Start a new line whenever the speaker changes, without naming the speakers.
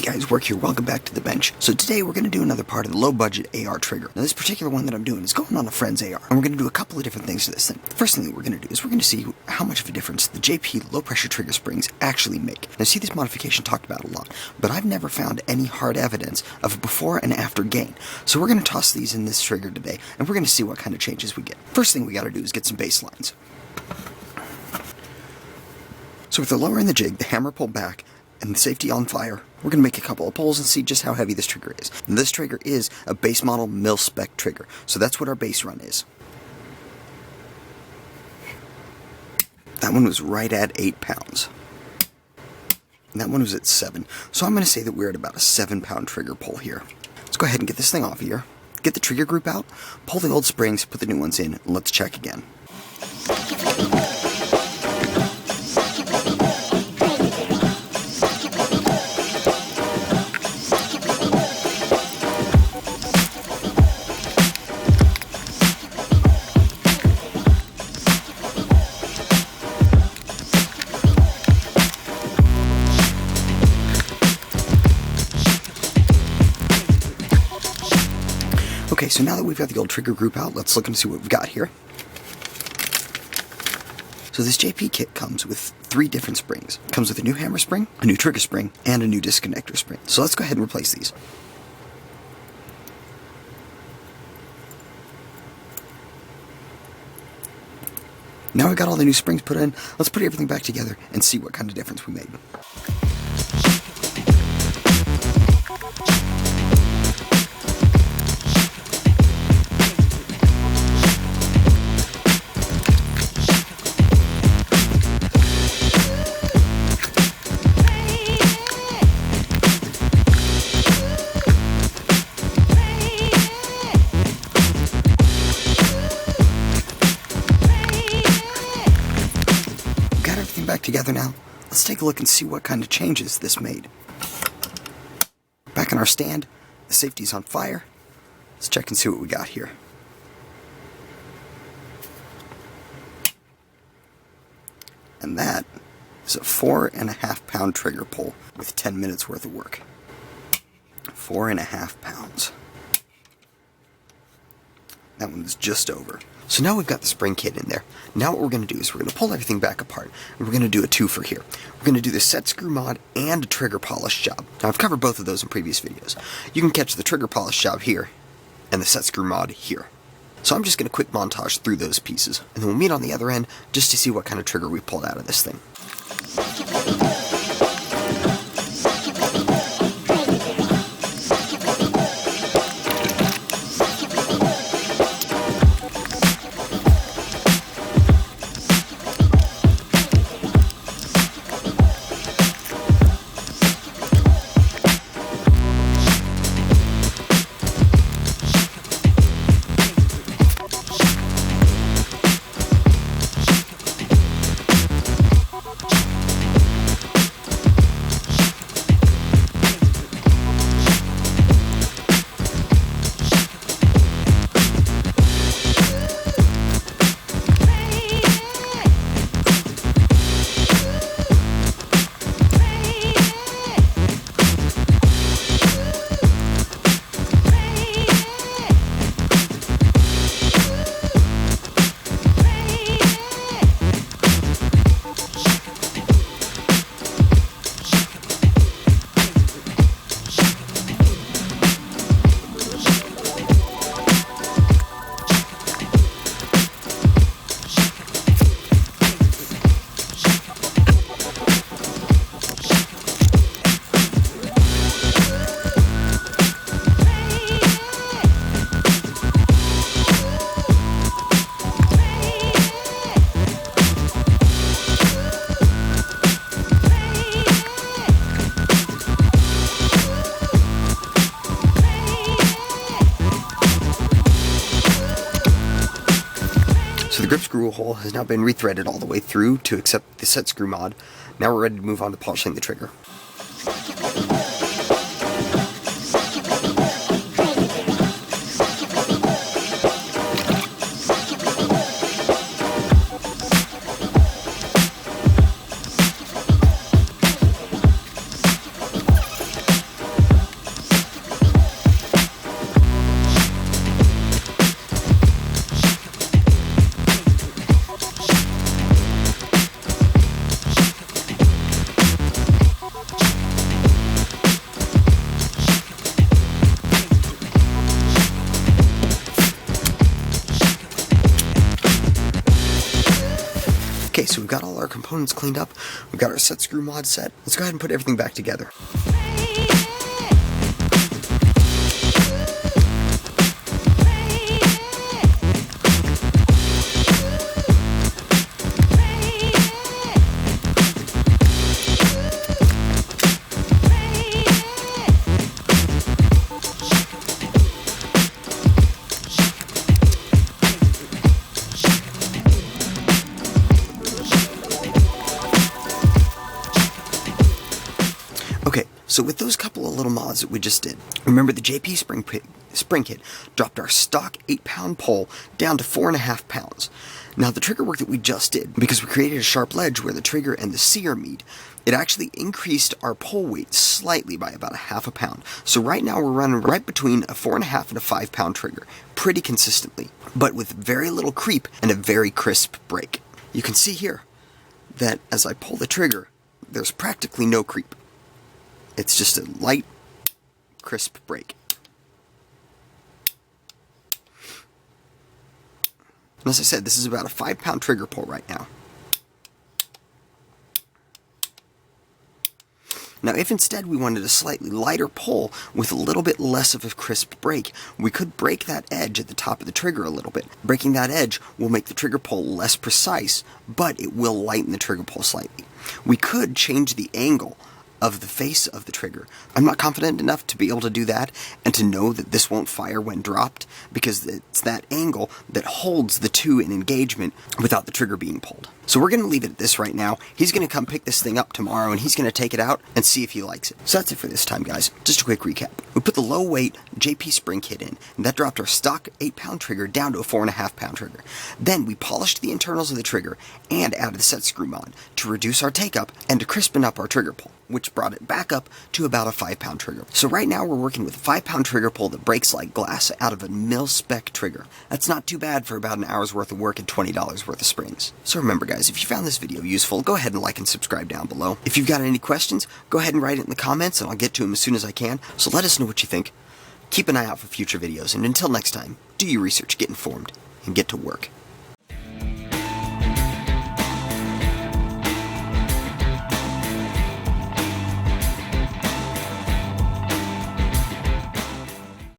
guys, Work here, welcome back to the bench. So today we're going to do another part of the low budget AR trigger. Now this particular one that I'm doing is going on a friend's AR, and we're going to do a couple of different things to this thing. The first thing that we're going to do is we're going to see how much of a difference the JP low pressure trigger springs actually make. Now see this modification talked about a lot, but I've never found any hard evidence of a before and after gain. So we're going to toss these in this trigger today, and we're going to see what kind of changes we get. First thing we got to do is get some baselines. So with the lower in the jig, the hammer pulled back, and the safety on fire, we're going to make a couple of pulls and see just how heavy this trigger is. And this trigger is a base model mil-spec trigger, so that's what our base run is. That one was right at 8 pounds. And that one was at 7. So I'm going to say that we're at about a 7-pound trigger pull here. Let's go ahead and get this thing off here, get the trigger group out, pull the old springs, put the new ones in, and let's check again. Okay, so now that we've got the old trigger group out, let's look and see what we've got here. So this JP kit comes with 3 different springs. It comes with a new hammer spring, a new trigger spring, and a new disconnector spring. So let's go ahead and replace these. Now we've got all the new springs put in, let's put everything back together and see what kind of difference we made. Back together now. Let's take a look and see what kind of changes this made. Back in our stand, the safety's on fire. Let's check and see what we got here. And that is a 4.5 pound trigger pull with 10 minutes worth of work. 4.5 pounds. That one was just over. So now we've got the spring kit in there. Now what we're going to do is we're going to pull everything back apart, and we're going to do a twofer here. We're going to do the set screw mod and a trigger polish job. Now I've covered both of those in previous videos. You can catch the trigger polish job here, and the set screw mod here. So I'm just going to quick montage through those pieces, and then we'll meet on the other end just to see what kind of trigger we pulled out of this thing. So the grip screw hole has now been rethreaded all the way through to accept the set screw mod. Now we're ready to move on to polishing the trigger. Okay, so we've got all our components cleaned up, we've got our set screw mod set. Let's go ahead and put everything back together. Okay, so with those couple of little mods that we just did, remember the JP spring kit dropped our stock 8-pound pole down to 4.5 pounds. Now the trigger work that we just did, because we created a sharp ledge where the trigger and the sear meet, it actually increased our pole weight slightly by about 1/2 pound. So right now we're running right between a 4.5 and a 5-pound trigger, pretty consistently, but with very little creep and a very crisp break. You can see here that as I pull the trigger, there's practically no creep. It's just a light, crisp break. And as I said, this is about a 5-pound trigger pull right now. Now, if instead we wanted a slightly lighter pull with a little bit less of a crisp break, we could break that edge at the top of the trigger a little bit. Breaking that edge will make the trigger pull less precise, but it will lighten the trigger pull slightly. We could change the angle of the face of the trigger. I'm not confident enough to be able to do that and to know that this won't fire when dropped, because it's that angle that holds the two in engagement without the trigger being pulled. So we're going to leave it at this right now. He's going to come pick this thing up tomorrow and he's going to take it out and see if he likes it. So that's it for this time, guys. Just a quick recap. We put the low weight JP spring kit in, and that dropped our stock 8-pound trigger down to a 4.5-pound trigger. Then we polished the internals of the trigger and added the set screw mod to reduce our take up and to crispen up our trigger pull, which brought it back up to about a 5-pound trigger. So right now we're working with a 5-pound trigger pull that breaks like glass out of a mil-spec trigger. That's not too bad for about an hour's worth of work and $20 worth of springs. So remember, guys, if you found this video useful, go ahead and like and subscribe down below. If you've got any questions, go ahead and write it in the comments and I'll get to them as soon as I can. So let us know what you think. Keep an eye out for future videos, and until next time, do your research, get informed, and get to work.